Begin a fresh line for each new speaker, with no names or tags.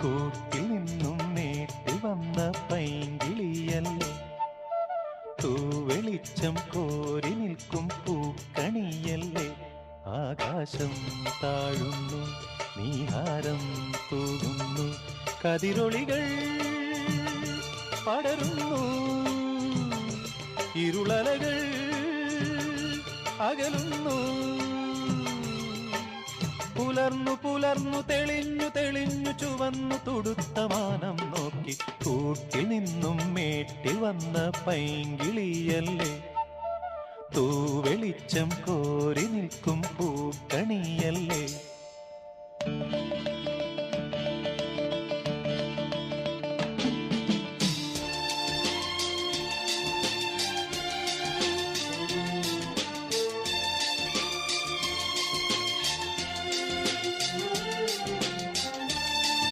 കൂട്ടിൽ നിന്നും നേട്ടി വന്ന പൈങ്കിളിയല്ലേ, തൂവെളിച്ചം കോരി നിൽക്കും പൂക്കണിയല്ലേ. ആകാശം താഴുന്നു, നീഹാരം തൂകുന്നു, കതിരൊളികൾ പടരുന്നു, ഇരുളലകൾ അകലുന്നു. പുലർന്നു പുലർന്നു തെളിഞ്ഞു തെളിഞ്ഞു ചുവന്നു തുടുത്ത മാനം നോക്കി കൂട്ടിൽ നിന്നും മേട്ടിൽ വന്ന പൈങ്കിളിയല്ലേ, തൂവെളിച്ചം കോരി നിൽക്കും പൂക്കണിയല്ലേ.